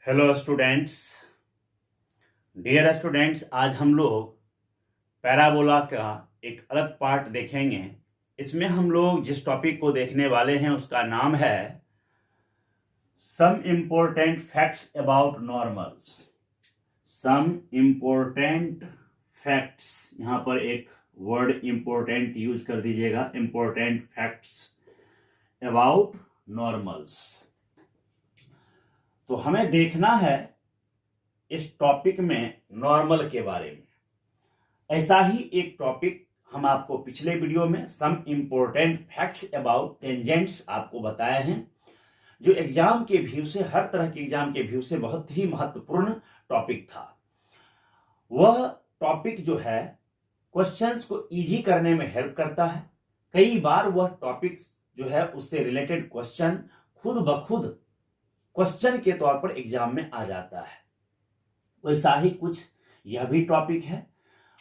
Hello students, dear students, आज हम लोग पैराबोला का एक अलग पार्ट देखेंगे। इसमें हम लोग जिस टॉपिक को देखने वाले हैं उसका नाम है some important facts about normals. Some important facts, यहाँ पर एक वर्ड इम्पोर्टेंट यूज कर दीजिएगा, इम्पोर्टेंट फैक्ट्स अबाउट नॉर्मल्स। तो हमें देखना है इस टॉपिक में नॉर्मल के बारे में। ऐसा ही एक टॉपिक हम आपको पिछले वीडियो में some important facts about tangents आपको बताए हैं, जो एग्जाम के व्यू से, हर तरह के एग्जाम के व्यू से बहुत ही महत्वपूर्ण टॉपिक था। वह टॉपिक जो है क्वेश्चंस को इजी करने में हेल्प करता है। कई बार वह टॉपिक जो है उससे रिलेटेड क्वेश्चन खुद ब खुद क्वेश्चन के तौर पर एग्जाम में आ जाता है। वैसा ही कुछ यह भी टॉपिक है।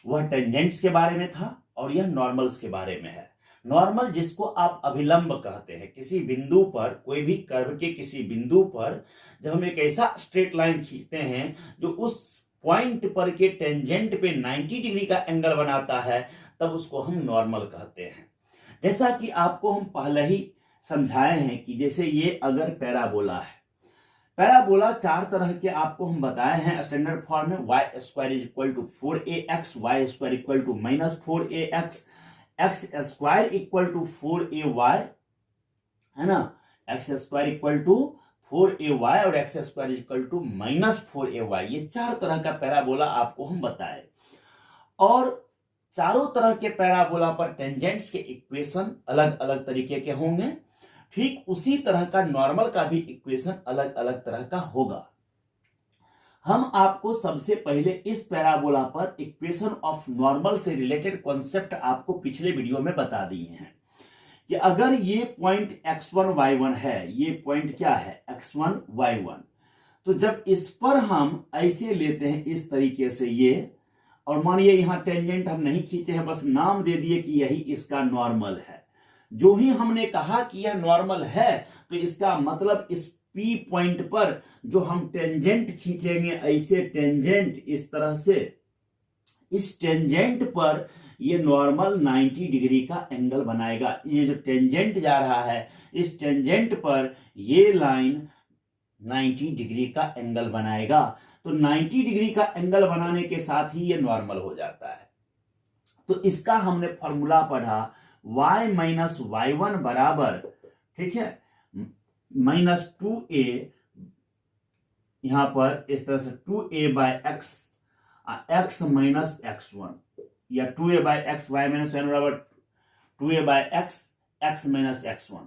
वह टेंजेंट्स के बारे में था और यह नॉर्मल्स के बारे में है। नॉर्मल जिसको आप अभिलंब कहते हैं, किसी बिंदु पर, कोई भी कर्व के किसी बिंदु पर जब हम एक ऐसा स्ट्रेट लाइन खींचते हैं जो उस पॉइंट पर के टेंजेंट पे 90 डिग्री का एंगल बनाता है, तब उसको हम नॉर्मल कहते हैं। जैसा कि आपको हम पहले ही समझाए हैं कि जैसे ये अगर पैराबोला है, पैराबोला चार तरह के आपको हम बताए हैं स्टैंडर्ड फॉर्म में। y square is equal to 4ax, y square equal to -4ax, x square equal to 4ay, है ना, x square equal to 4ay और x square equal to -4ay। ये चार तरह का पैराबोला आपको हम बताए, और चारों तरह के पैराबोला पर टेंजेंट्स के इक्वेशन अलग अलग तरीके के होंगे। ठीक उसी तरह का नॉर्मल का भी इक्वेशन अलग अलग तरह का होगा। हम आपको सबसे पहले इस पैराबोला पर इक्वेशन ऑफ नॉर्मल से रिलेटेड कॉन्सेप्ट आपको पिछले वीडियो में बता दिए हैं कि अगर ये पॉइंट x1 y1 है, ये पॉइंट क्या है x1 y1, तो जब इस पर हम ऐसे लेते हैं इस तरीके से ये, और मानिए यहां टेंजेंट हम नहीं खींचे हैं, बस नाम दे दिए कि यही इसका नॉर्मल है। जो ही हमने कहा कि यह नॉर्मल है, तो इसका मतलब इस P पॉइंट पर जो हम टेंजेंट खींचेंगे, ऐसे टेंजेंट इस तरह से, इस टेंजेंट पर ये नॉर्मल 90 डिग्री का एंगल बनाएगा। ये जो टेंजेंट जा रहा है, इस टेंजेंट पर ये लाइन 90 डिग्री का एंगल बनाएगा। तो 90 डिग्री का एंगल बनाने के साथ ही ये नॉर्मल हो जाता है। तो इसका हमने फॉर्मूला पढ़ा, y माइनस y1 बराबर, ठीक है, -2a, यहां पर इस तरह से 2a bye x, x minus x1, या 2a bye x, y minus y1 बराबर 2a bye x, x minus x1।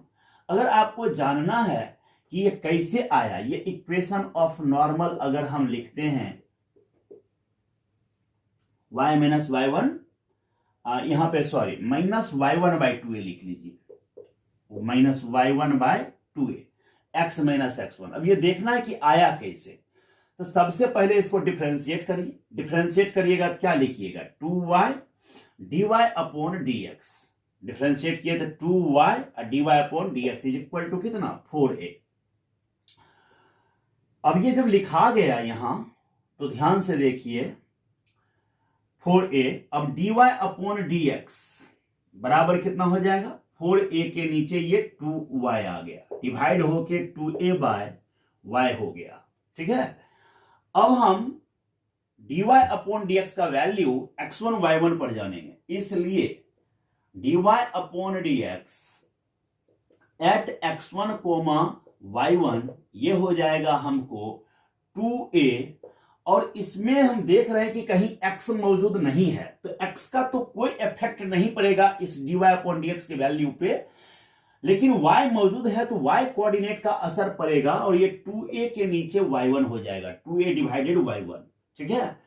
अगर आपको जानना है कि ये कैसे आया, ये इक्वेशन ऑफ नॉर्मल अगर हम लिखते हैं y माइनस y1, यहां पे सॉरी -y1/2a लिख लीजिए, -y1/2a, x माइनस x1। अब ये देखना है कि आया कैसे। तो सबसे पहले इसको डिफरेंशिएट करिए। डिफरेंशिएट करिएगा तो क्या लिखिएगा, 2y dy upon dx। Differentiate किए तो 2y dy upon dx is equal to कितना, 4a। अब ये जब लिखा गया यहां, तो ध्यान से देखिए 4a, अब dy अपॉन dx बराबर कितना हो जाएगा, 4a के नीचे ये 2y आ गया, डिवाइड होके 2a बाय y हो गया। ठीक है, अब हम dy अपॉन dx का वैल्यू x1 y1 पर जानेंगे, इसलिए dy upon dx eight x1 y1 ये हो जाएगा हमको 2a, और इसमें हम देख रहे हैं कि कहीं x मौजूद नहीं है, तो x का तो कोई इफेक्ट नहीं पड़ेगा इस dy अपॉन dx के वैल्यू पे, लेकिन y मौजूद है तो y कोऑर्डिनेट का असर पड़ेगा, और ये 2a के नीचे y1 हो जाएगा, 2a डिवाइडेड y1। ठीक है,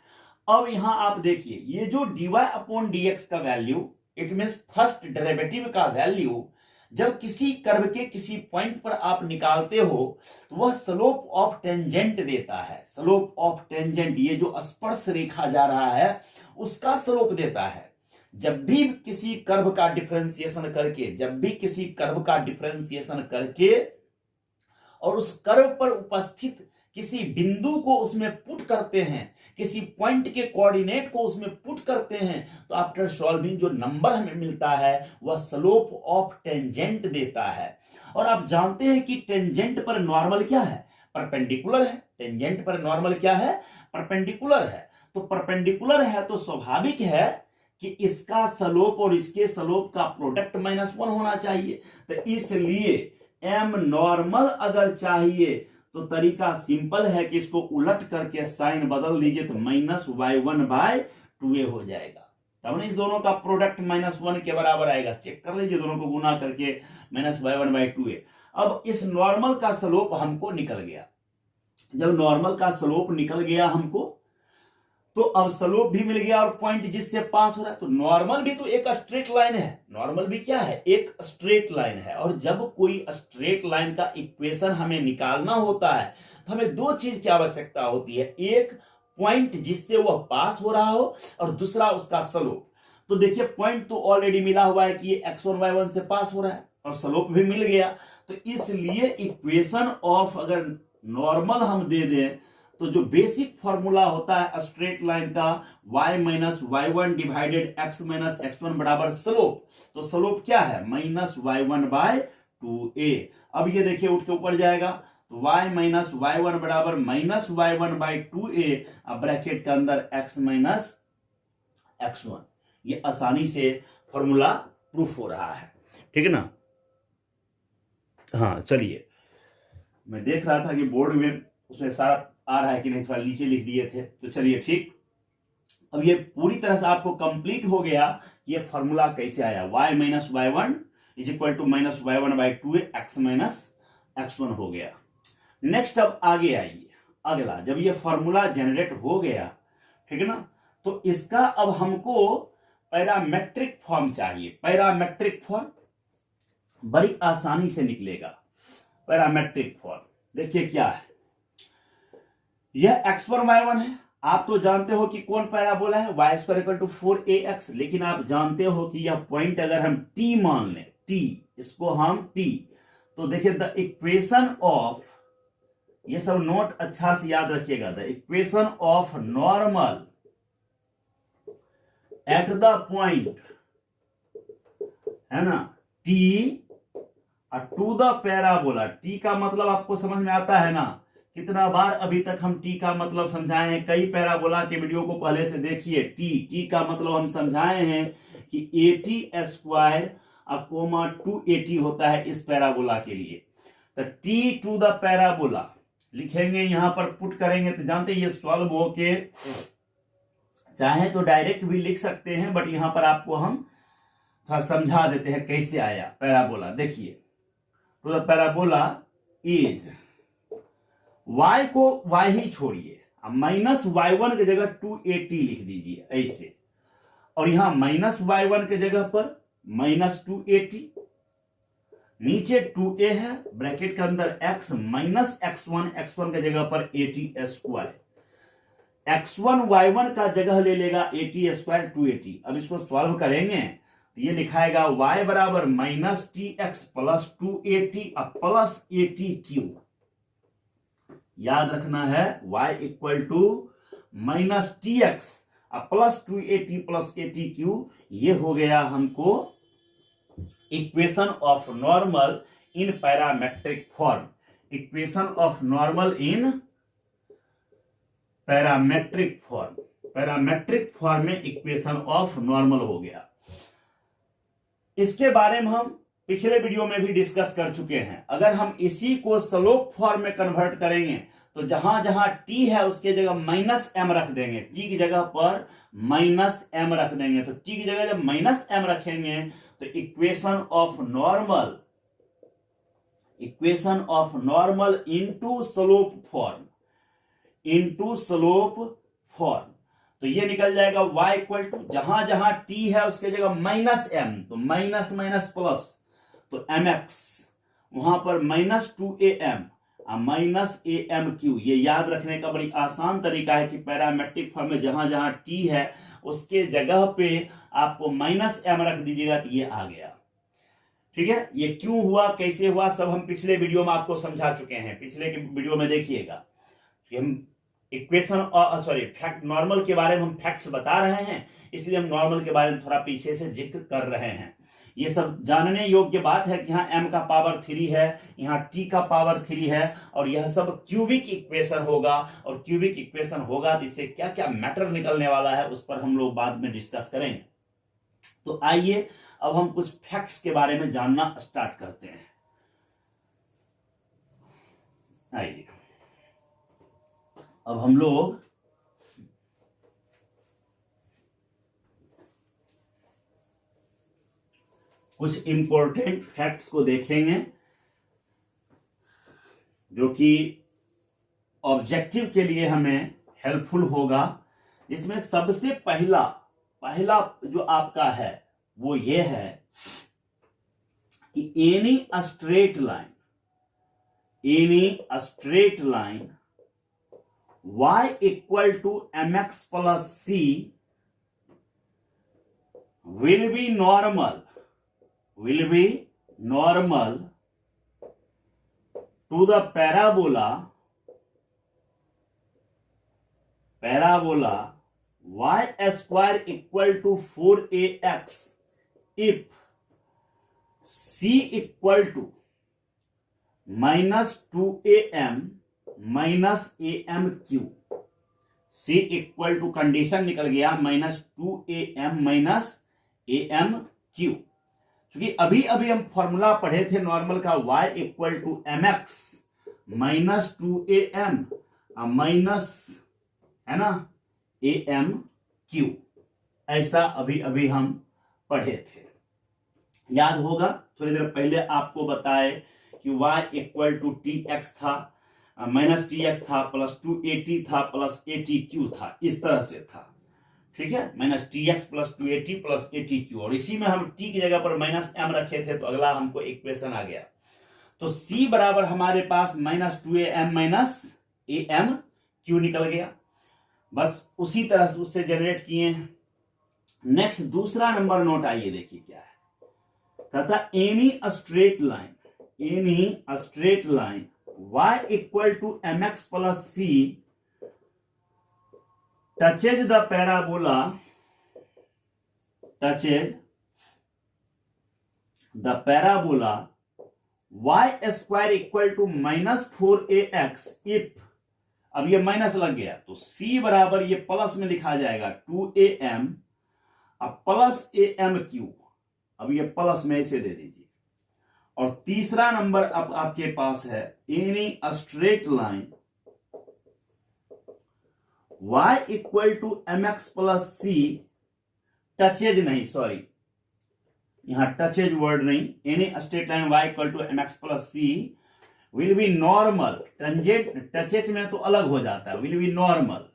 अब यहां आप देखिए ये जो dy अपॉन dx का value, it means first derivative का वैल्यू, जब किसी कर्व के किसी पॉइंट पर आप निकालते हो तो वह स्लोप ऑफ टेंजेंट देता है। स्लोप ऑफ टेंजेंट, ये जो स्पर्श रेखा जा रहा है उसका स्लोप देता है। जब भी किसी कर्व का डिफरेंशिएशन करके, जब भी किसी कर्व का डिफरेंशिएशन करके और उस कर्व पर उपस्थित किसी बिंदु को उसमें पुट करते हैं, किसी पॉइंट के कोऑर्डिनेट को उसमें पुट करते हैं, तो आफ्टर सॉल्विंग जो नंबर हमें मिलता है वह स्लोप ऑफ टेंजेंट देता है। और आप जानते हैं कि टेंजेंट पर नॉर्मल क्या है? परपेंडिकुलर है। टेंजेंट पर नॉर्मल क्या है? परपेंडिकुलर है। तो परपेंडिकुलर है तो स्वाभाविक है कि इसका स्लोप और इसके स्लोप का प्रोडक्ट -1 होना चाहिए। तो इसलिए एम नॉर्मल अगर चाहिए तो तरीका सिंपल है कि इसको उलट करके साइन बदल दीजिए तो -y1/2a हो जाएगा। तब ना इस दोनों का प्रोडक्ट -1 के बराबर आएगा। चेक कर लीजिए, दोनों को गुना करके -y1/2a। अब इस नॉर्मल का स्लोप हमको निकल गया। जब नॉर्मल का स्लोप निकल गया हमको, तो अब स्लोप भी मिल गया और पॉइंट जिससे पास हो रहा है, तो नॉर्मल भी तो एक स्ट्रेट लाइन है। नॉर्मल भी क्या है? एक स्ट्रेट लाइन है। और जब कोई स्ट्रेट लाइन का इक्वेशन हमें निकालना होता है तो हमें दो चीज की आवश्यकता होती है, एक पॉइंट जिससे वह पास हो रहा हो और दूसरा उसका स्लोप। तो देखिए पॉइंट तो ऑलरेडी मिला हुआ है कि ये x1 y1 से पास हो रहा है और स्लोप भी मिल गया। तो इसलिए इक्वेशन ऑफ अगर नॉर्मल हम दे दें तो जो बेसिक फॉर्मूला होता है स्ट्रेट लाइन का y-y1 डिवाइडेड x-x1 बराबर स्लोप। तो स्लोप क्या है? -y1/2a। अब ये देखिए उठ के ऊपर जाएगा तो y-y1 बराबर -y1/2a। अब ब्रैकेट के अंदर x-x1। ये आसानी से फॉर्मूला प्रूफ हो रहा है, ठीक है ना। हाँ चलिए, मैं देख रहा था कि बोर्ड में उसमें सारा आ रहा है कि नहीं, थोड़ा नीचे लिख दिए थे, तो चलिए ठीक। अब ये पूरी तरह से आपको कंप्लीट हो गया ये फॉर्मूला कैसे आया। y-y1 = -y1/2a x-x1 हो गया। नेक्स्ट अब आगे आइए, अगला जब ये फॉर्मूला जनरेट हो गया, ठीक है ना, तो इसका अब हमको पैरामेट्रिक फॉर्म चाहिए। पैरामेट्रिक फॉर्म बड़ी आसानी से निकलेगा। पैरामेट्रिक फॉर्म देखिए क्या है, यह x1 y1 है। आप तो जानते हो कि कौन पैराबोला है, y² = 4ax। लेकिन आप जानते हो कि यह पॉइंट अगर हम t मान लें, t, इसको हम t, तो देखिए द इक्वेशन ऑफ, ये सब नोट अच्छा से याद रखिएगा, the equation of normal at the point, है ना, t to the parabola. t का मतलब आपको समझ में आता है ना। कितना बार अभी तक हम t का मतलब समझाए हैं, कई पैराबोला के वीडियो को पहले से देखिए। t का मतलब हम समझाए हैं कि AT² 2AT होता है इस पैराबोला के लिए। तो t टू द पैराबोला लिखेंगे, यहां पर पुट करेंगे तो जानते हैं ये सॉल्व होके, चाहे तो डायरेक्ट भी लिख सकते हैं, बट यहां पर आपको हम थोड़ा समझा देते हैं कैसे आया पैराबोला। देखिए to the parabola is, y को y ही छोड़िए, -y1 की जगह 2AT लिख दीजिए ऐसे, और यहां -y1 के जगह पर -2AT, नीचे 2a है, ब्रैकेट के अंदर x -x1 के जगह पर AT²। x1 y1 का जगह ले लेगा AT² 2AT। अब इसको सॉल्व करेंगे तो ये लिखाएगा y बराबर -tx + 2AT + AT3। याद रखना है y = -tx + 2AT + AT3। ये हो गया हमको equation of normal in parametric form. Equation of normal in parametric form. Parametric form में इक्वेशन ऑफ नॉर्मल हो गया। इसके बारे में हम पिछले वीडियो में भी डिस्कस कर चुके हैं। अगर हम इसी को स्लोप फॉर्म में कन्वर्ट करेंगे तो जहां जहां t है उसके जगह -m रख देंगे, t की जगह पर -m रख देंगे। तो t की जगह जब -m रखेंगे तो equation of normal into slope form, तो ये निकल जाएगा y = जहां जहां t है उसके जगह -m, तो माइनस प्लस, तो mx, वहां पर -2am -am3। ये याद रखने का बड़ी आसान तरीका है कि पैरामेट्रिक फॉर्म में जहां जहां t है उसके जगह पे आपको -m रख दीजिएगा तो ये आ गया। ठीक है, ये क्यों हुआ, कैसे हुआ, सब हम पिछले वीडियो में आपको समझा चुके हैं। पिछले वीडियो में देखिएगा। हम इक्वेशन सॉरी फैक्ट नॉर्मल के बारे में हम फैक्ट्स बता रहे हैं, इसलिए हम नॉर्मल के बारे में थोड़ा पीछे से जिक्र कर रहे हैं। ये सब जानने योग्य बात है कि यहाँ m का पावर 3 है, यहाँ t का पावर 3 है, और यह सब क्यूबिक इक्वेशन होगा, और क्यूबिक इक्वेशन होगा तो इससे क्या क्या मैटर निकलने वाला है उस पर हम लोग बाद में डिस्कस करेंगे। तो आइए अब हम कुछ फैक्ट्स के बारे में जानना स्टार्ट करते हैं। आइए अब हम लोग कुछ इंपॉर्टेंट फैक्ट्स को देखेंगे जो कि ऑब्जेक्टिव के लिए हमें हेल्पफुल होगा। जिसमें सबसे पहला जो आपका है वो ये है कि any straight line y equal to mx plus c will be normal to the parabola y square equal to 4ax if c equal to minus 2am minus amq। c equal to condition निकल गया -2am minus amq। क्योंकि अभी हम formula पढ़े थे normal का y equal to mx minus 2am minus है ना amq, ऐसा अभी हम पढ़े थे, याद होगा। थोड़ी देर पहले आपको बताए कि y इक्वल टू tx था, माइनस tx था, प्लस 2at था, प्लस atq था, इस तरह से था, ठीक है, minus tx plus 2at plus atq, और इसी में हम t की जगह पर माइनस m रखे थे तो अगला हमको इक्वेशन आ गया। तो c बराबर हमारे पास -2am माइनस amq निकल गया। बस उसी तरह से उससे जनरेट किए हैं। नेक्स्ट दूसरा नंबर नोट, आइए देखिए क्या है। कहता any straight line y equal to mx plus c touches the parabola y square equal to minus 4ax if, अब ये माइनस लग गया तो c बराबर ये प्लस में लिखा जाएगा 2am अब प्लस amq, अब ये प्लस में इसे दे दीजिए। और तीसरा नंबर अब आपके पास है any straight line y equal to mx plus c touches नहीं, सॉरी यहां टचेज वर्ड नहीं, any straight line y equal to mx plus c will be normal, touches में तो अलग हो जाता है, विल बी नॉर्मल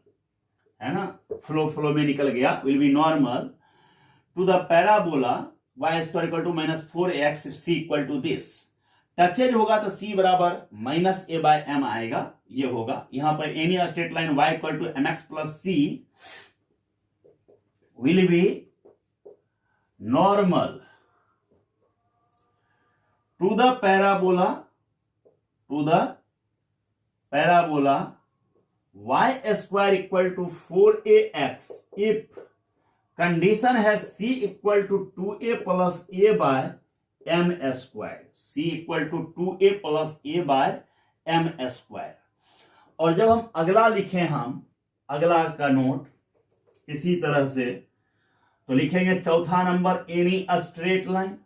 है ना, फ्लो में निकल गया, will be normal to the parabola y square equal to minus 4ax c equal to this. Touches होगा तो c बराबर माइनस a बाय m आएगा, ये होगा। यहां पर any straight line y equal to mx plus c will be normal to the parabola y square equal to 4ax if condition है c equal to 2a plus a by m square, c equal to 2a plus a by m square. और जब हम अगला लिखें, हम अगला का note इसी तरह से तो लिखेंगे चौथा number any straight line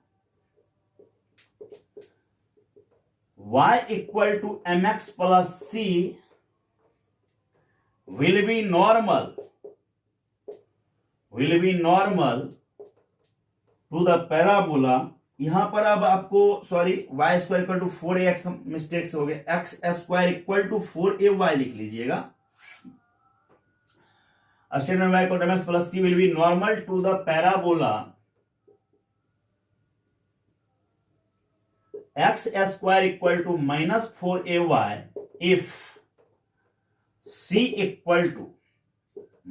y equal to mx plus c will be normal to the parabola. यहां पर अब आपको sorry y square equal to 4ax mistakes हो गए, x square equal to 4ay लिख लीजिएगा। Straight line y equal to mx plus c will be normal to the parabola x square equal to minus 4ay if c equal to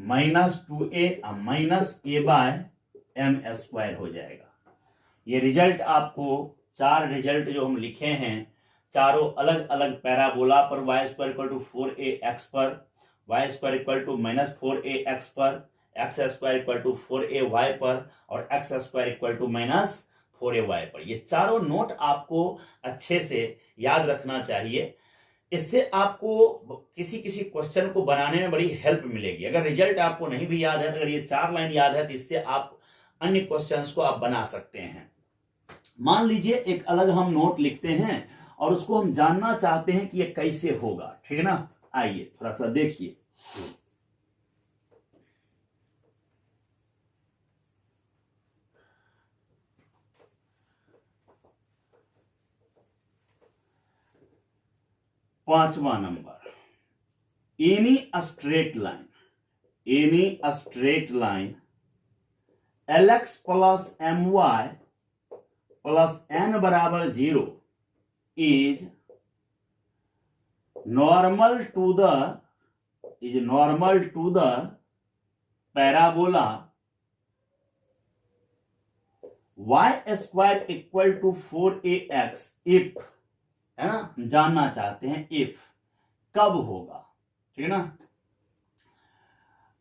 minus 2a minus a by m square हो जाएगा। ये result आपको 4 result जो हम लिखे हैं चारों अलग अलग पैराबोला पर y square equal to 4ax पर, y square equal to -4ax पर, x square equal to 4ay पर और x square equal to -4ay पर। ये चारों नोट आपको अच्छे से याद रखना चाहिए। इससे आपको किसी किसी क्वेश्चन को बनाने में बड़ी हेल्प मिलेगी। अगर रिजल्ट आपको नहीं भी याद है तो अगर ये 4 लाइन याद है तो इससे आप अन्य क्वेश्चंस को आप बना सकते हैं। मान लीजिए एक अलग हम नोट लिखते हैं और उसको हम जानना चाहते हैं कि ये कैसे होगा, ठीक है ना। आइए थोड़ा सा देखिए। पांचवा number, any straight line lx plus my plus n बराबर 0 is normal to the parabola y square equal to 4ax if, है ना, जानना चाहते हैं if कब होगा, ठीक है ना।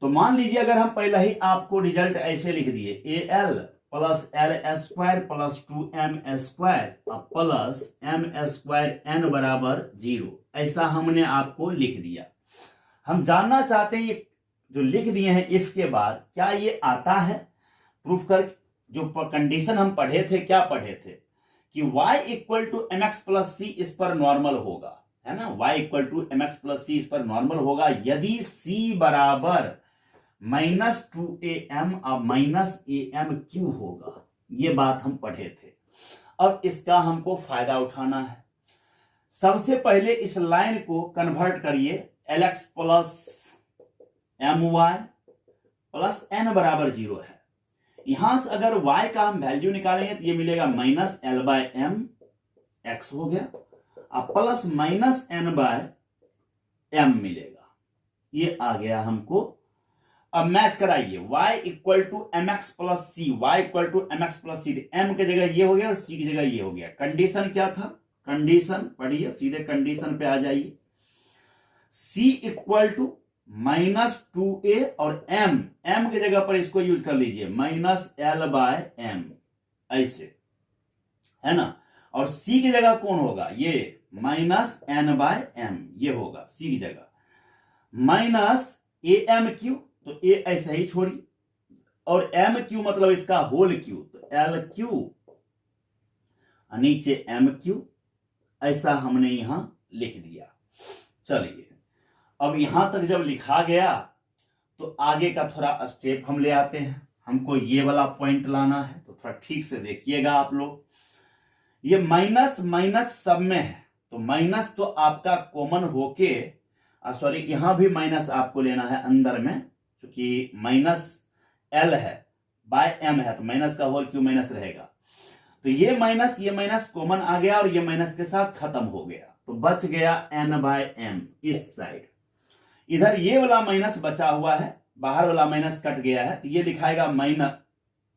तो मान लीजिए अगर हम पहले ही आपको रिजल्ट ऐसे लिख दिए al plus L square plus 2m square plus m square n बराबर 0, ऐसा हमने आपको लिख दिया। हम जानना चाहते हैं ये जो लिख दिए हैं इफ के बाद क्या ये आता है प्रूफ कर। जो कंडीशन हम पढ़े थे, क्या पढ़े थे कि y equal to m x plus c इस पर नॉर्मल होगा, है ना। y equal to m x plus c इस पर नॉर्मल होगा यदि c बराबर -2am और -amq होगा। ये बात हम पढ़े थे। अब इसका हमको फायदा उठाना है। सबसे पहले इस लाइन को कन्वर्ट करिए, lx plus my plus n बराबर 0 है। यहां से अगर y का हम वैल्यू निकालेंगे तो ये मिलेगा -l/m x हो गया, अब प्लस -n/m मिलेगा। ये आ गया हमको। अब मैच कराइए, y equal to m x plus c, y equal to m x plus c, m की जगह ये हो गया और c की जगह ये हो गया। कंडीशन क्या था, कंडीशन पढ़िए, सीधे कंडीशन पे आ जाइए। c इक्वल टू -2a और m की जगह पर इसको यूज कर लीजिए -l/m, ऐसे, है ना। और c की जगह कौन होगा, ये -n/m, ये होगा c की जगह। -amq, तो a ऐसा ही छोड़िए, और mq मतलब इसका होल q, तो lq नीचे mq, ऐसा हमने यहां लिख दिया। चलिए अब यहां तक जब लिखा गया तो आगे का थोड़ा स्टेप हम ले आते हैं। हमको ये वाला पॉइंट लाना है, तो थोड़ा ठीक से देखिएगा आप लोग। ये माइनस माइनस सब में है, तो माइनस तो आपका कॉमन होके, सॉरी यहां भी माइनस आपको लेना है अंदर में, क्योंकि -l है बाय m है, तो माइनस का होल क्यों माइनस रहेगा। तो ये माइनस कॉमन आ गया और ये माइनस के साथ खत्म हो गया, तो बच गया n/m इस साइड। इधर ये वाला माइनस बचा हुआ है, बाहर वाला माइनस कट गया है, तो ये लिखाएगा माइनस।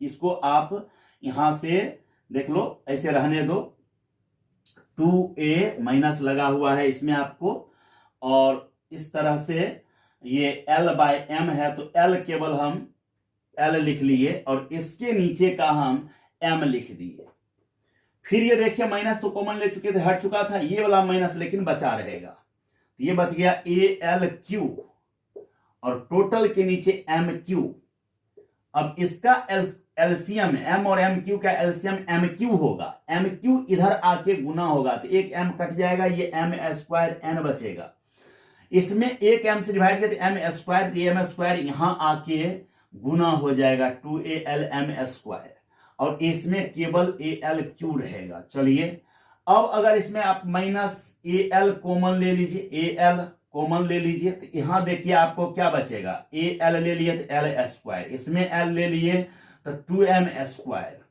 इसको आप यहां से देख लो, ऐसे रहने दो, 2a माइनस लगा हुआ है इसमें आपको, और इस तरह से ये l/m है, तो l केवल हम l लिख लिए और इसके नीचे का हम m लिख दिए। फिर ये देखिए माइनस तो कॉमन ले चुके थे, हट चुका था, ये वाला माइनस लेकिन बचा रहेगा, तो ये बच गया ALQ और टोटल के नीचे MQ। अब इसका एलसीएम, m और MQ का एलसीएम MQ होगा, MQ इधर आके गुना होगा, तो एक m कट जाएगा, ये m² n बचेगा। इसमें एक m से डिवाइड किया तो m², m² यहां आके गुना हो जाएगा 2ALM², और इसमें केवल ALQ रहेगा। चलिए अब अगर इसमें आप -AL कॉमन ले लीजिए, AL कॉमन ले लीजिए, तो यहां देखिए आपको क्या बचेगा, AL ले लिए तो L², इसमें L ले लिए तो 2m²,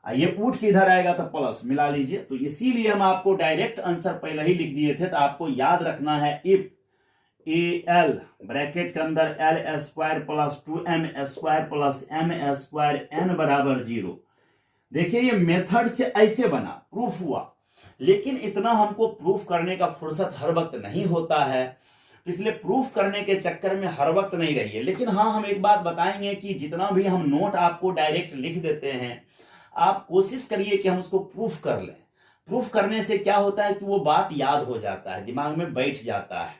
ये उठ के इधर आएगा तो प्लस मिला लीजिए। तो इसीलिए हम आपको डायरेक्ट आंसर पहले ही लिख दिए थे, तो आपको याद रखना है इफ AL ब्रैकेट के अंदर L² plus 2m² plus m² n बराबर 0। देखिए ये मेथड से ऐसे बना, प्रूफ हुआ। लेकिन इतना हमको प्रूफ करने का फुर्सत हर वक्त नहीं होता है, तो इसलिए प्रूफ करने के चक्कर में हर वक्त नहीं रहिए। लेकिन हाँ, हम एक बात बताएंगे कि जितना भी हम नोट आपको डायरेक्ट लिख देते हैं, आप कोशिश करिए कि हम उसको प्रूफ कर लें। प्रूफ करने से क्या होता है कि वो बात याद हो जाता है, दिमाग में बैठ जाता है,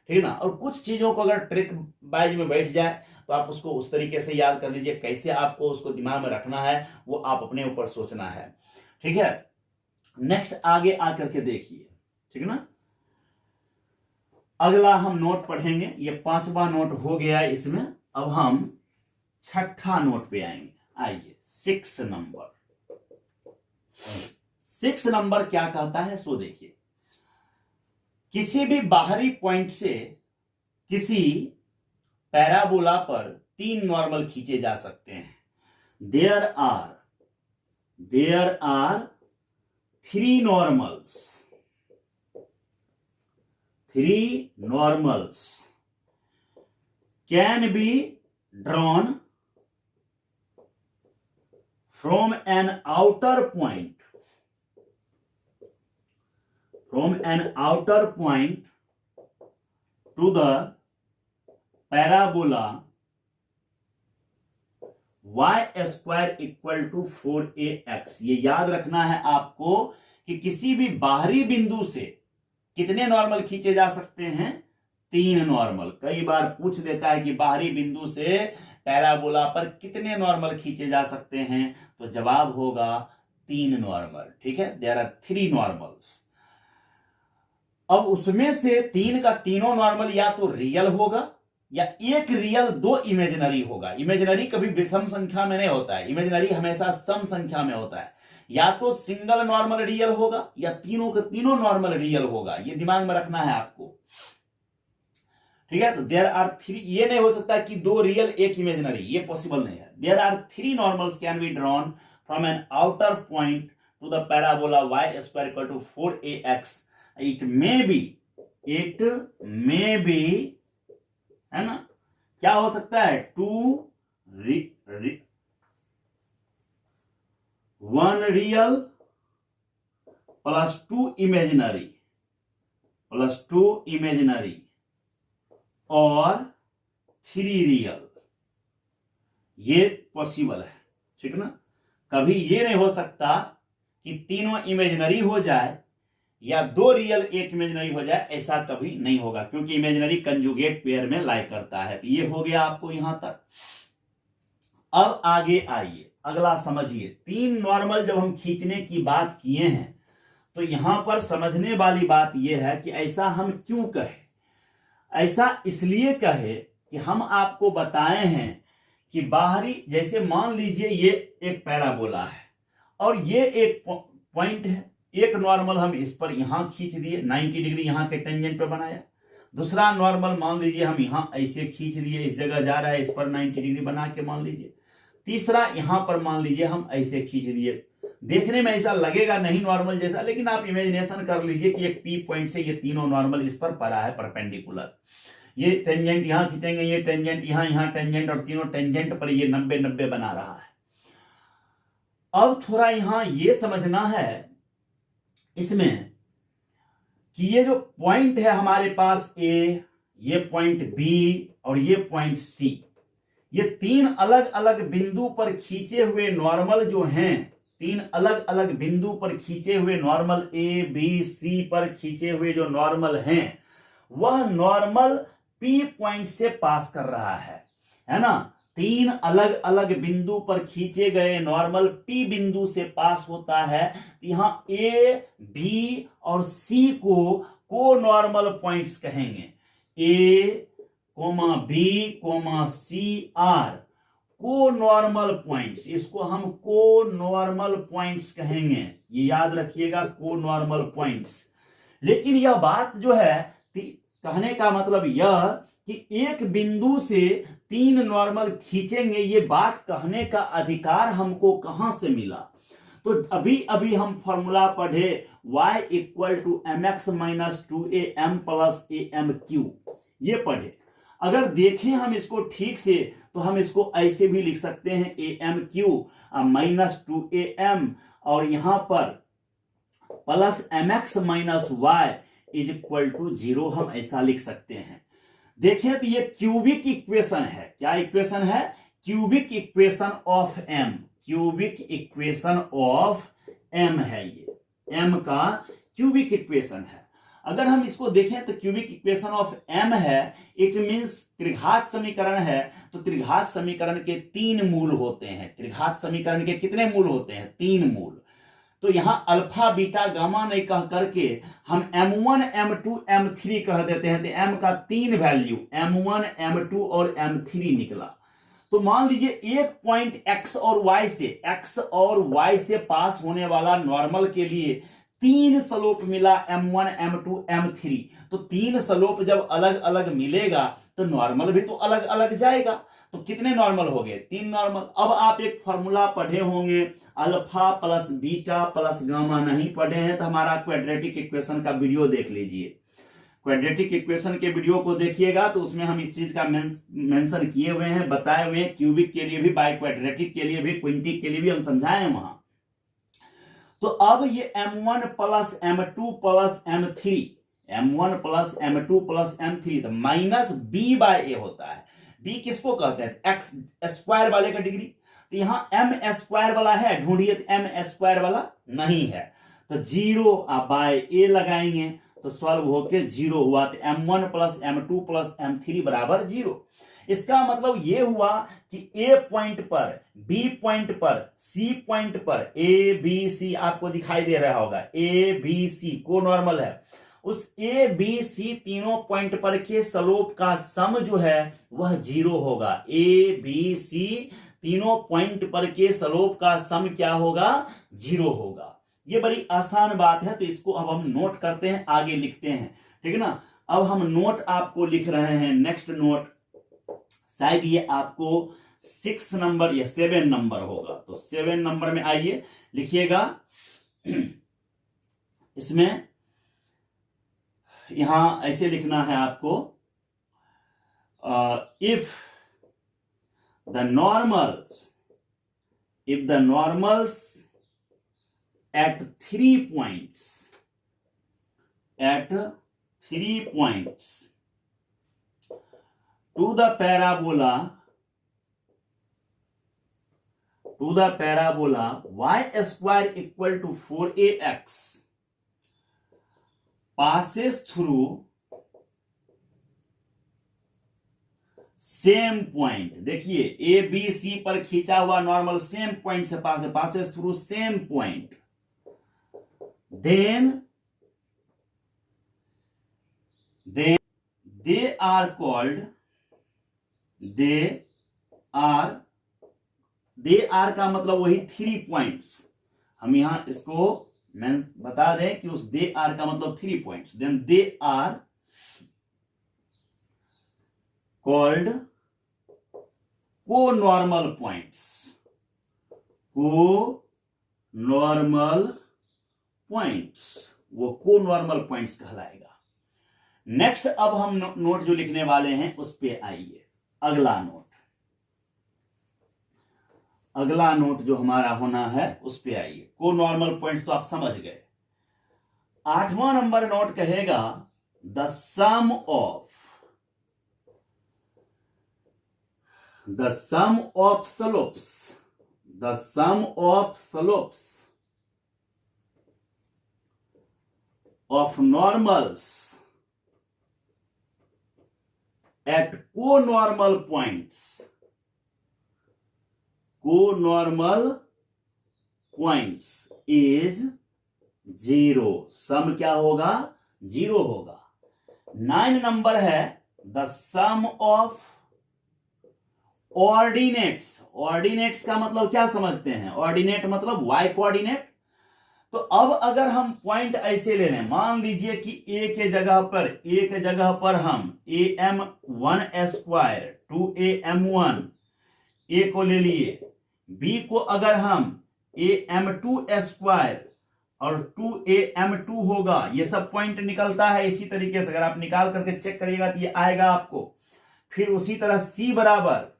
ठीक है ना। और कुछ चीजों को अगर ट्रिक बाइज में बैठ जाए तो आप उसको उस तरीके से याद कर लीजिए। कैसे आपको उसको दिमाग में रखना है वो आप अपने ऊपर सोचना है, ठीक है। नेक्स्ट आगे आकर के देखिए, ठीक है ना। अगला हम नोट पढ़ेंगे, ये 5वां नोट हो गया इसमें। अब हम 6ठा नोट पे आएंगे। आइए 6 नंबर। 6 नंबर क्या कहता है सो देखिए, किसी भी बाहरी पॉइंट से किसी पैराबोला पर 3 नॉर्मल खींचे जा सकते हैं। There are 3 normals. 3 normals can be drawn from an outer point to the parabola y square equal to 4ax। ये याद रखना है आपको कि किसी भी बाहरी बिंदु से कितने नॉर्मल खींचे जा सकते हैं? 3 नॉर्मल। कई बार पूछ देता है कि बाहरी बिंदु से पैराबोला पर कितने नॉर्मल खींचे जा सकते हैं, तो जवाब होगा 3 नॉर्मल, ठीक है। There are 3 normals. अब उसमें से 3 का तीनों नॉर्मल या तो रियल होगा या एक रियल 2 इमेजिनरी होगा। इमेजिनरी कभी विषम संख्या में नहीं होता है, इमेजिनरी हमेशा सम संख्या में होता है। या तो सिंगल नॉर्मल रियल होगा या तीनों के तीनों नॉर्मल रियल होगा। ये दिमाग में रखना है आपको, ठीक है। तो देयर आर 3, ये नहीं हो सकता कि 2 रियल 1 इमेजिनरी, ये पॉसिबल नहीं है। There are 3 normals can be drawn from an outer point to the parabola y square equal to 4ax। It may be, है ना, क्या हो सकता है? 1 रियल प्लस 2 इमेजिनरी और 3 रियल, ये पॉसिबल है, ठीक है ना। कभी ये नहीं हो सकता कि तीनों इमेजिनरी हो जाए या 2 रियल 1 इमेजिनरी हो जाए, ऐसा कभी नहीं होगा, क्योंकि इमेजिनरी कंजुगेट पेयर में लाई करता है। तो ये हो गया आपको यहां तक। अब आगे आइए, अगला समझिए। 3 नॉर्मल जब हम खींचने की बात किए हैं तो यहां पर समझने वाली बात यह है कि ऐसा हम क्यों कहे। ऐसा इसलिए कहे कि हम आपको बताए हैं कि बाहरी, जैसे मान लीजिए ये एक पैराबोला है और ये एक पॉइंट है। एक नॉर्मल हम इस पर यहां खींच दिए, 90 डिग्री यहां के टेंजेंट पे बनाया। दूसरा नॉर्मल मान लीजिए हम यहां ऐसे खींच दिए, इस जगह जा रहा है, इस पर 90 डिग्री बना के मान लीजिए। तीसरा यहां पर मान लीजिए हम ऐसे खींच दिए। देखने में ऐसा लगेगा नहीं नॉर्मल जैसा, लेकिन आप इमेजिनेशन कर लीजिए कि एक पी पॉइंट से ये तीनों नॉर्मल इस पर पड़ा है परपेंडिकुलर। ये टेंजेंट यहां खींचेंगे, ये टेंजेंट यहां टेंजेंट, और तीनों टेंजेंट पर ये 90-90 बना रहा है। अब थोड़ा यहां ये समझना है इसमें कि ये जो पॉइंट है हमारे पास ए, ये पॉइंट बी और ये पॉइंट सी, ये 3 अलग अलग बिंदु पर खींचे हुए नॉर्मल जो हैं, 3 अलग अलग बिंदु पर खींचे हुए नॉर्मल, ए बी सी पर खींचे हुए जो नॉर्मल हैं, वह नॉर्मल पी पॉइंट से पास कर रहा है ना। 3 अलग अलग बिंदु पर खींचे गए नॉर्मल पी बिंदु से पास होता है। यहां ए बी और सी को नॉर्मल पॉइंट्स कहेंगे। ए बी सी आर को नॉर्मल पॉइंट्स, इसको हम को नॉर्मल पॉइंट्स कहेंगे। ये याद रखिएगा, को नॉर्मल पॉइंट्स। लेकिन यह बात जो है, कहने का मतलब यह कि एक बिंदु से 3 नॉर्मल खींचेंगे, ये बात कहने का अधिकार हमको कहां से मिला? तो अभी अभी हम फॉर्मूला पढ़े y equal to mx minus 2am plus amq, ये पढ़े। अगर देखें हम इसको ठीक से तो हम इसको ऐसे भी लिख सकते हैं amq माइनस 2am, और यहां पर plus m x minus y is equal to 0 हम ऐसा लिख सकते हैं। देखें तो ये क्यूबिक इक्वेशन है। क्या इक्वेशन है? Cubic equation of m. Cubic equation of m है, ये एम का क्यूबिक इक्वेशन है। अगर हम इसको देखें तो क्यूबिक इक्वेशन ऑफ एम है, इट मींस त्रिघात समीकरण है। तो त्रिघात समीकरण के 3 मूल होते हैं। त्रिघात समीकरण के कितने मूल होते हैं? 3 मूल। तो यहां अल्फा बीटा गामा नहीं कह करके हम m1 m2 m3 कह देते हैं। तो m का 3 वैल्यू m1 m2 और m3 निकला। तो मान लीजिए एक पॉइंट x और y से पास होने वाला नॉर्मल के लिए 3 स्लोप मिला m1 m2 m3। तो 3 स्लोप जब अलग अलग मिलेगा तो नॉर्मल भी तो अलग अलग जाएगा। तो कितने नॉर्मल हो गए? 3 नॉर्मल। अब आप एक फॉर्मूला पढ़े होंगे, alpha plus beta plus gamma. नहीं पढ़े हैं तो हमारा क्वाड्रेटिक इक्वेशन का वीडियो देख लीजिए। क्वाड्रेटिक इक्वेशन के वीडियो को देखिएगा तो उसमें हम इस चीज का मेंशन किए हुए हैं, बताए हुए हैं। क्यूबिक के लिए भी, बाय क्वाड्रेटिक के लिए भी, क्विंटिक के लिए भी हम समझाए हैं वहां। तो अब ये m1 plus m2 plus m3, m1 plus m2 plus m3 तो माइनस b बाय ए होता है। b किसको कहते हैं? एक्स स्क्वायर वाले का डिग्री। तो यहां m स्क्वायर वाला है, ढूंढिए। तो m स्क्वायर वाला नहीं है तो 0 बाय ए लगाएंगे तो सॉल्व होके 0 हुआ। तो m1 plus m2 plus m3 बराबर 0। इसका मतलब ये हुआ कि ए पॉइंट पर, बी पॉइंट पर, सी पॉइंट पर, ए बी सी आपको दिखाई दे रहा होगा, ए बी सी को नॉर्मल है। उस ए बी सी तीनों पॉइंट पर के स्लोप का सम जो है वह 0 होगा। ए बी सी तीनों पॉइंट पर के स्लोप का सम क्या होगा? 0 होगा। ये बड़ी आसान बात है। तो इसको अब हम नोट करते हैं, आगे लिखते हैं, ठीक है ना। अब हम नोट आपको लिख रहे हैं। नेक्स्ट नोट शायद ये आपको 6 नंबर या 7 नंबर होगा। तो 7 नंबर में आइए, लिखिएगा। इसमें यहां ऐसे लिखना है आपको, if the normals at 3 points to the parabola y square equal to 4ax passes through same point. देखिए ए बी सी पर खींचा हुआ नॉर्मल सेम पॉइंट से passes through same point, then they are called, they are का मतलब वही 3 points. हम यहां इसको बता दें कि उस they are का मतलब 3 points. then they are called co-normal points। co-normal points, वो को नॉर्मल पॉइंट्स कहलाएगा। नेक्स्ट अब हम नोट जो लिखने वाले हैं उस पे आइए। अगला नोट जो हमारा होना है उस पे आइए। को नॉर्मल पॉइंट्स तो आप समझ गए। 8वां नंबर नोट कहेगा the sum of slopes of normals at co-normal points is 0। Sum क्या होगा? 0 होगा। 9 नंबर है द सम ऑफ ऑर्डिनेट्स का मतलब क्या समझते हैं? ऑर्डिनेट मतलब y कोऑर्डिनेट। तो अब अगर हम पॉइंट ऐसे ले लें, मान लीजिए कि ए के जगह पर हम am1 स्क्वायर 2am1 ए को ले लिए, बी को अगर हम am2 स्क्वायर और 2am2 होगा। ये सब पॉइंट निकलता है इसी तरीके से। अगर आप निकाल करके चेक करिएगा तो ये आएगा आपको। फिर उसी तरह सी बराबर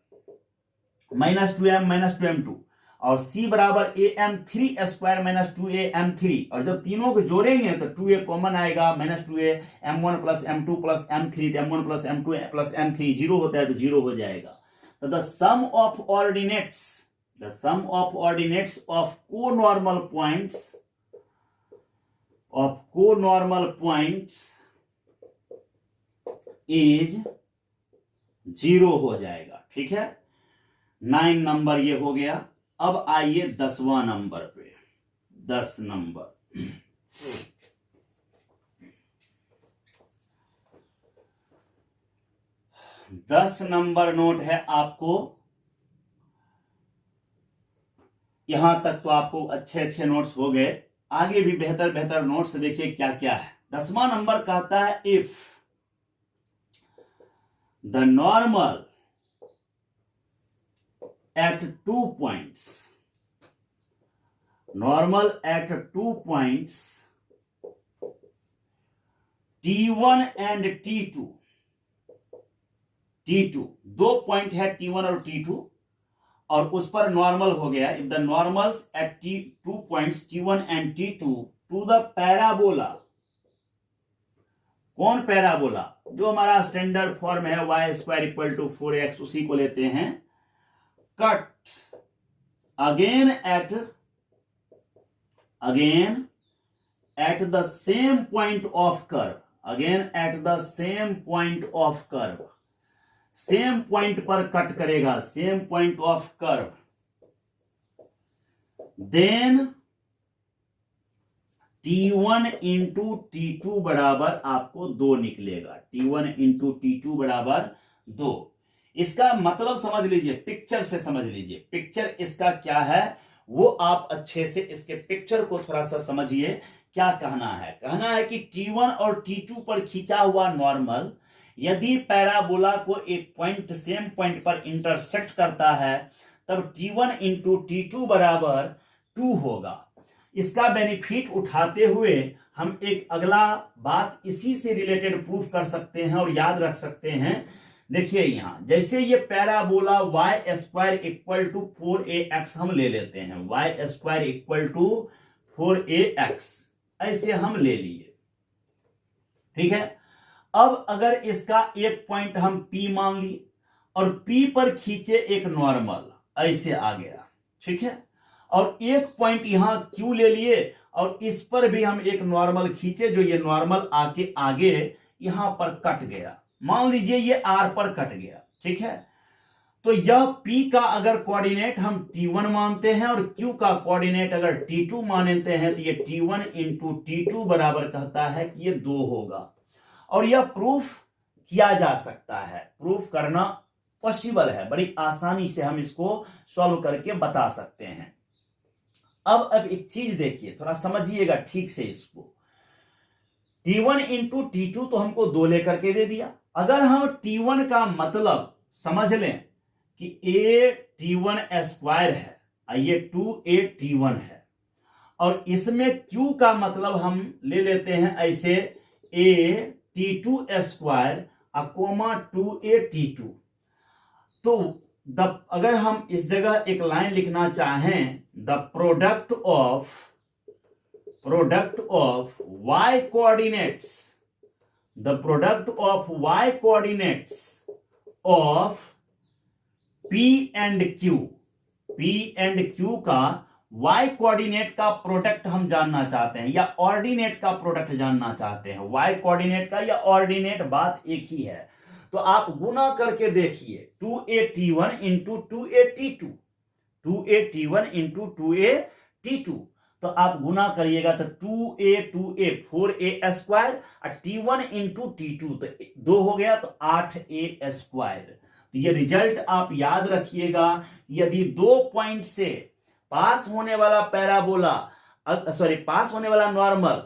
-2m -2m2 और c बराबर am3² माइनस 2am3, और जब तीनों को जोड़ेंगे तो 2a कॉमन आएगा minus 2a, m1 plus m2 plus m3, तो m1 plus m2 plus m3 zero होता है तो जीरो हो जाएगा। तो the sum of ordinates of conormal points is 0 हो जाएगा। ठीक है, 9 नंबर ये हो गया। अब आइए 10वां नंबर पे। 10 नंबर, नोट है आपको। यहां तक तो आपको अच्छे नोट्स हो गए, आगे भी बेहतर नोट्स देखिए क्या क्या है। 10वां नंबर कहता है if the normal at 2 points T1 and T2 दो पॉइंट है T1 और T2 और उस पर नॉर्मल हो गया। If the normals at 2 points T1 and T2 to the parabola, कौन पैराबोला? जो हमारा स्टैंडर्ड फॉर्म है y² = 4x, उसी को लेते हैं। Cut again at the same point of curve, same point पर कट करेगा, same point of curve, then T1 into T2 बराबर आपको 2 निकलेगा। T1 इंटू T2 बराबर 2। इसका मतलब समझ लीजिए, पिक्चर से समझ लीजिए। पिक्चर इसका क्या है वो आप अच्छे से इसके पिक्चर को थोड़ा सा समझिए। क्या कहना है कि T1 और T2 पर खींचा हुआ नॉर्मल यदि पैराबोला को एक पॉइंट, सेम पॉइंट पर इंटरसेक्ट करता है तब T1 इंटू T2 बराबर 2 होगा। इसका बेनिफिट उठाते हुए हम एक अगला बात इसी से रिलेटेड प्रूफ कर सकते हैं और याद रख सकते हैं। देखिए यहां जैसे ये पैराबोला y² = 4ax हम ले लेते हैं, y² = 4ax ऐसे हम ले लिए। ठीक है, अब अगर इसका एक पॉइंट हम P मान लिए और P पर खींचे एक नॉर्मल, ऐसे आ गया। ठीक है, और एक पॉइंट यहां Q ले लिए और इस पर भी हम एक नॉर्मल खींचे, जो ये नॉर्मल आके आगे यहां पर कट गया। मान लीजिए ये R पर कट गया। ठीक है, तो यह P का अगर कोऑर्डिनेट हम T1 मानते हैं और Q का कोऑर्डिनेट अगर T2 मानते हैं तो ये T1 इंटू T2 बराबर कहता है कि ये 2 होगा। और यह प्रूफ किया जा सकता है, प्रूफ करना पॉसिबल है, बड़ी आसानी से हम इसको सॉल्व करके बता सकते हैं। अब एक चीज देखिए, थोड़ा समझिएगा ठीक से इसको। T1 इंटू T2 तो हमको 2 लेकर के दे दिया। अगर हम T1 का मतलब समझ लें कि a T1² है, ये 2a T1 है, और इसमें Q का मतलब हम ले लेते हैं ऐसे a T2² 2a T2। तो अगर हम इस जगह एक लाइन लिखना चाहें, the product of y coordinates, the product of y coordinates of P and Q का y कोऑर्डिनेट का प्रोडक्ट हम जानना चाहते हैं या ऑर्डिनेट का प्रोडक्ट जानना चाहते हैं। y कोऑर्डिनेट का या ऑर्डिनेट बात एक ही है। तो आप गुना करके देखिए, 2a T1 into 2a T2, 2a T1 into 2a T2, तो आप गुना करिएगा तो 2a 4a² और T1 इंटू T2 तो 2 हो गया तो 8a²। तो ये रिजल्ट आप याद रखिएगा। यदि 2 पॉइंट से पास होने वाला पास होने वाला नॉर्मल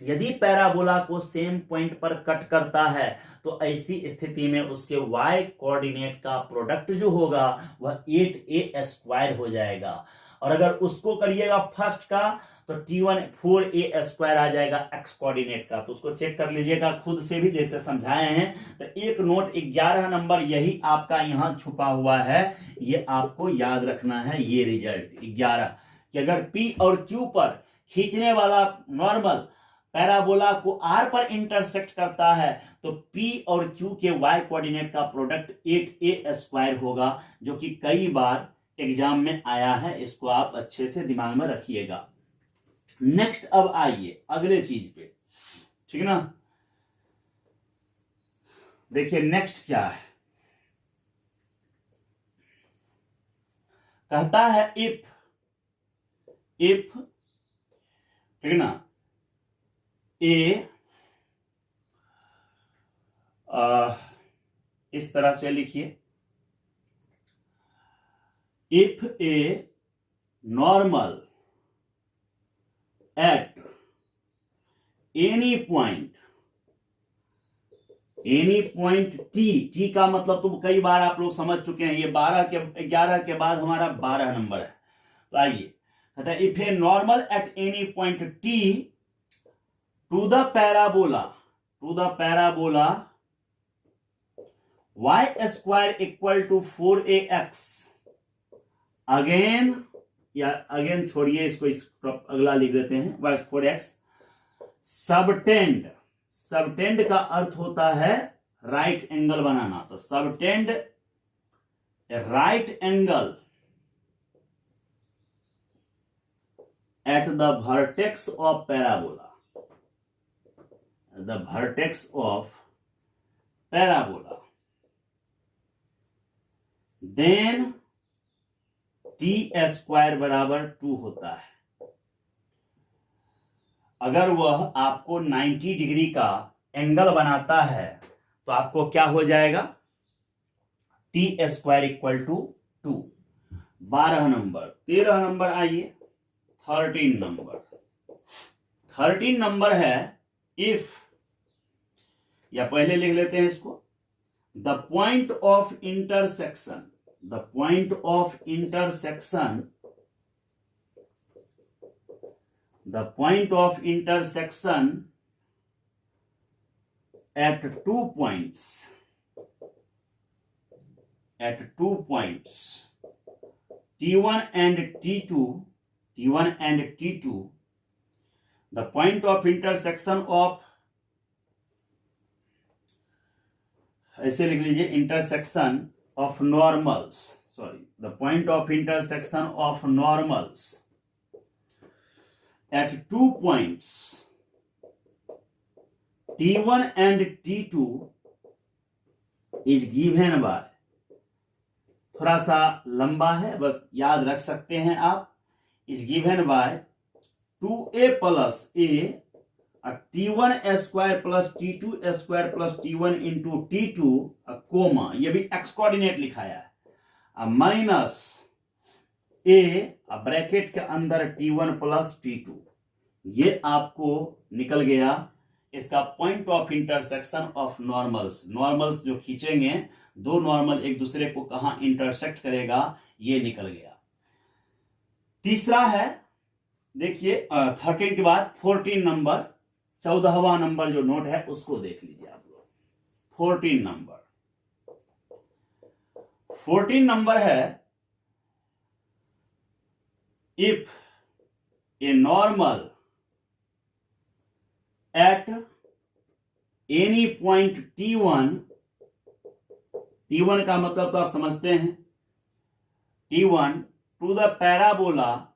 यदि पैराबोला को सेम पॉइंट पर कट करता है तो ऐसी स्थिति में उसके y कोऑर्डिनेट का प्रोडक्ट जो होगा वह 8a² हो जाएगा। और अगर उसको करिएगा फर्स्ट का तो T1 4a² आ जाएगा एक्स कोऑर्डिनेट का। तो उसको चेक कर लीजिएगा खुद से भी, जैसे समझाए हैं। तो एक नोट 11 नंबर यही आपका यहां छुपा हुआ है, ये आपको याद रखना है। ये रिजल्ट 11 कि अगर P और Q पर खींचने वाला नॉर्मल पैराबोला को R पर इंटरसेक्ट करता है तो P और Q के y कोऑर्डिनेट का प्रोडक्ट 8a² होगा, जो कि कई बार एग्जाम में आया है। इसको आप अच्छे से दिमाग में रखिएगा। नेक्स्ट अब आइए अगले चीज पे, ठीक है ना। देखिए नेक्स्ट क्या है, कहता है इफ ठीक है ना, इस तरह से लिखिए, if a normal at any point T का मतलब तो कई बार आप लोग समझ चुके हैं, ये 11 के बाद हमारा 12 नंबर है। तो आइए, कहता है if a normal at any point t to the parabola y² equal to 4ax, again छोड़िए इसको, अगला लिख देते हैं y4x, सबटेंड का अर्थ होता है राइट एंगल बनाना। तो subtend right angle at the vertex of parabola, then t² बराबर 2 होता है। अगर वह आपको 90 डिग्री का एंगल बनाता है तो आपको क्या हो जाएगा, t² equal to 2। 12 number. 13 number आइए, 13 नंबर है इफ, या पहले लिख लेते हैं इसको, the point of intersection at 2 points T1 and T2, the point of intersection of, ऐसे लिख लीजिए, intersection of normals, the point of intersection of normals at 2 points T1 and T2 is given by, थोड़ा सा लंबा है, बस याद रख सकते हैं आप, is given by 2a plus a T1² plus T2² plus T1 into T2 comma, ये भी x कोऑर्डिनेट लिखाया है, माइनस a ब्रैकेट के अंदर T1 plus T2। ये आपको निकल गया इसका point of intersection of normals जो खींचेंगे, दो नॉर्मल एक दूसरे को कहां इंटरसेक्ट करेगा, ये निकल गया। तीसरा है, देखिए 13 के बाद 14 नंबर, 14वां नंबर जो नोट है उसको देख लीजिए आप लोग। 14 नंबर है if a normal at any point T1 का मतलब तो आप समझते हैं, T1 to the parabola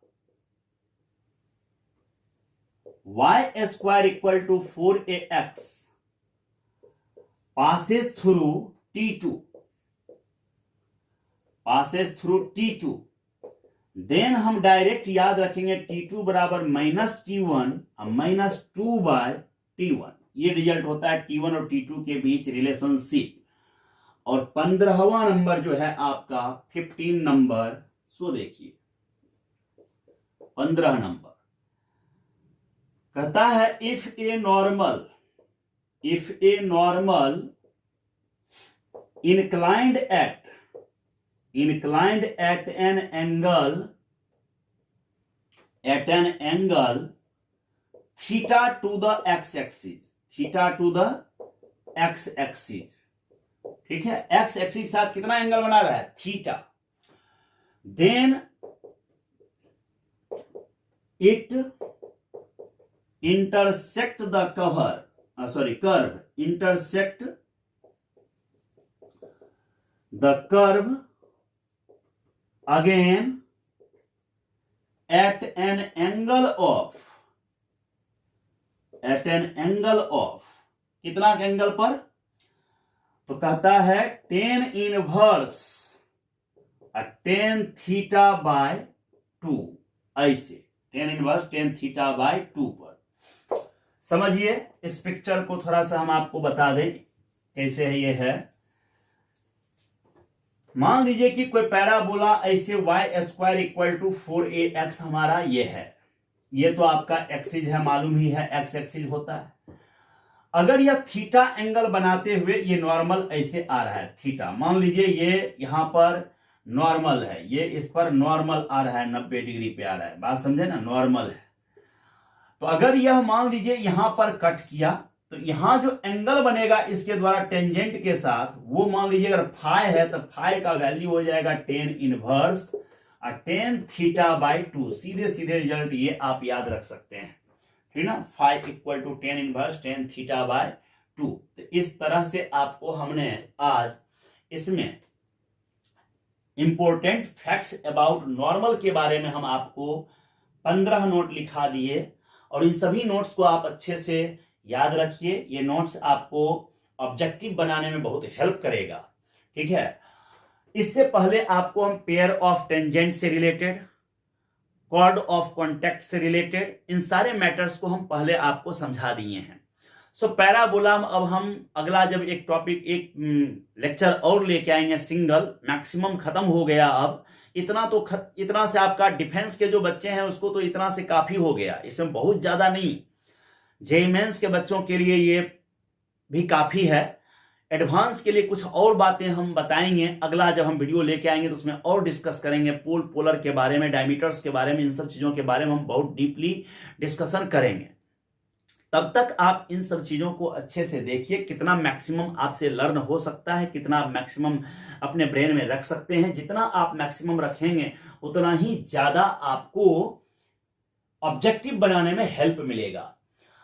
y² equal to 4ax passes through T2, देन हम डायरेक्ट याद रखेंगे T2 बराबर -T1 -2/T1। ये रिजल्ट होता है T1 और T2 के बीच रिलेशनशिप। और 15वां नंबर जो है आपका 15 नंबर, सो देखिए 15 नंबर कहता है if a normal inclined at an angle at an angle theta to the x axis, theta to the x axis, ठीक है, एक्स एक्सिस के साथ कितना एंगल बना रहा है, theta, then it intersect the curve intersect the curve again at an angle of कितना angle पर, तो कहता है tan inverse tan theta by 2, ऐसे tan inverse tan theta by 2 पर। समझिए इस पिक्चर को थोड़ा सा हम आपको बता दें कैसे है। ये है, मान लीजिए कि कोई पैराबोला ऐसे y square equal to 4ax हमारा ये है, ये तो आपका एक्सिस है, मालूम ही है एक्स एक्सिस होता है। अगर यह थीटा एंगल बनाते हुए ये नॉर्मल ऐसे आ रहा है, थीटा मान लीजिए ये यहां पर नॉर्मल है, ये इस पर नॉर्मल आ रहा है, 90 डिग्री पे आ रहा है, बात समझे ना, नॉर्मल है। तो अगर यह मान लीजिए यहां पर कट किया तो यहां जो एंगल बनेगा इसके द्वारा टेंजेंट के साथ, वो मान लीजिए अगर फाई है तो फाई का वैल्यू हो जाएगा tan inverse tan theta by 2। सीधे सीधे रिजल्ट ये आप याद रख सकते हैं, ठीक ना, phi equal to tan inverse tan theta by 2। तो इस तरह से आपको हमने आज इसमें इंपॉर्टेंट फैक्ट्स अबाउट नॉर्मल के बारे में हम आपको 15 नोट लिखा दिए, और इन सभी नोट्स को आप अच्छे से याद रखिए। ये नोट्स आपको ऑब्जेक्टिव बनाने में बहुत हेल्प करेगा, ठीक है। इससे पहले आपको हम पेयर ऑफ टेंजेंट से रिलेटेड, कॉर्ड ऑफ कॉन्टैक्ट से रिलेटेड, इन सारे मैटर्स को हम पहले आपको समझा दिए हैं। सो पैराबोला अब हम अगला जब एक टॉपिक, एक लेक्चर और लेके आएंगे सिंगल, मैक्सिमम खत्म हो गया अब, इतना से आपका डिफेंस के जो बच्चे हैं उसको तो इतना से काफी हो गया, इसमें बहुत ज्यादा नहीं। जेईई मेंस के बच्चों के लिए ये भी काफी है। एडवांस के लिए कुछ और बातें हम बताएंगे, अगला जब हम वीडियो लेके आएंगे तो उसमें और डिस्कस करेंगे, पोलर के बारे में, डायमीटर्स के बारे में, इन सब चीजों के बारे में हम बहुत डीपली डिस्कशन करेंगे। तब तक आप इन सब चीजों को अच्छे से देखिए, कितना मैक्सिमम आपसे लर्न हो सकता है, कितना आप मैक्सिमम अपने ब्रेन में रख सकते हैं। जितना आप मैक्सिमम रखेंगे उतना ही ज्यादा आपको ऑब्जेक्टिव बनाने में हेल्प मिलेगा।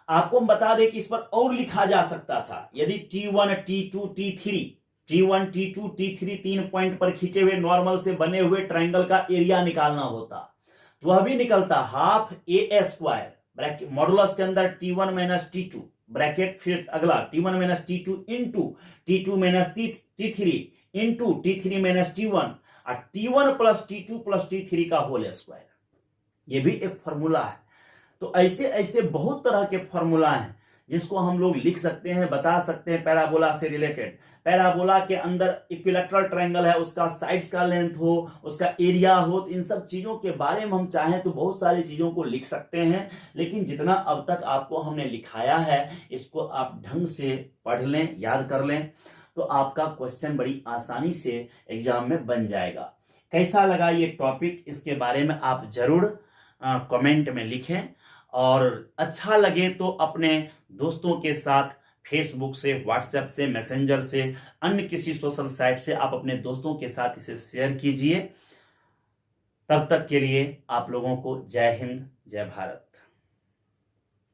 आपको हम बता दें कि इस पर और लिखा जा सकता था, यदि T1 T2 T3 T1 T2 T3 3 point पर खींचे हुए नॉर्मल से बने हुए ट्राइंगल का एरिया निकालना होता तो वह भी निकलता half a square bracket modulus के अंदर T1 माइनस T2 ब्रैकेट, फिर अगला T1 minus T2 into T2 minus T3 into T3 minus T1 और T1 plus T2 plus T3 का होल स्क्वायर। ये भी एक फॉर्मूला है। तो ऐसे ऐसे बहुत तरह के फॉर्मूला हैं जिसको हम लोग लिख सकते हैं, बता सकते हैं पैराबोला से रिलेटेड। पैराबोला के अंदर इक्विलैटरल ट्रायंगल है, उसका साइड्स का लेंथ हो, उसका एरिया हो, तो इन सब चीजों के बारे में हम चाहें तो बहुत सारी चीजों को लिख सकते हैं। लेकिन जितना अब तक आपको हमने लिखाया है इसको आप ढंग से पढ़ लें, याद कर लें, तो आपका क्वेश्चन बड़ी आसानी से एग्जाम में बन जाएगा। कैसा लगा ये टॉपिक, इसके बारे में आप जरूर कमेंट में लिखें, और अच्छा लगे तो अपने दोस्तों के साथ फेसबुक से, व्हाट्सएप से, मैसेंजर से, अन्य किसी सोशल साइट से आप अपने दोस्तों के साथ इसे शेयर कीजिए। तब तक के लिए आप लोगों को जय हिंद, जय भारत।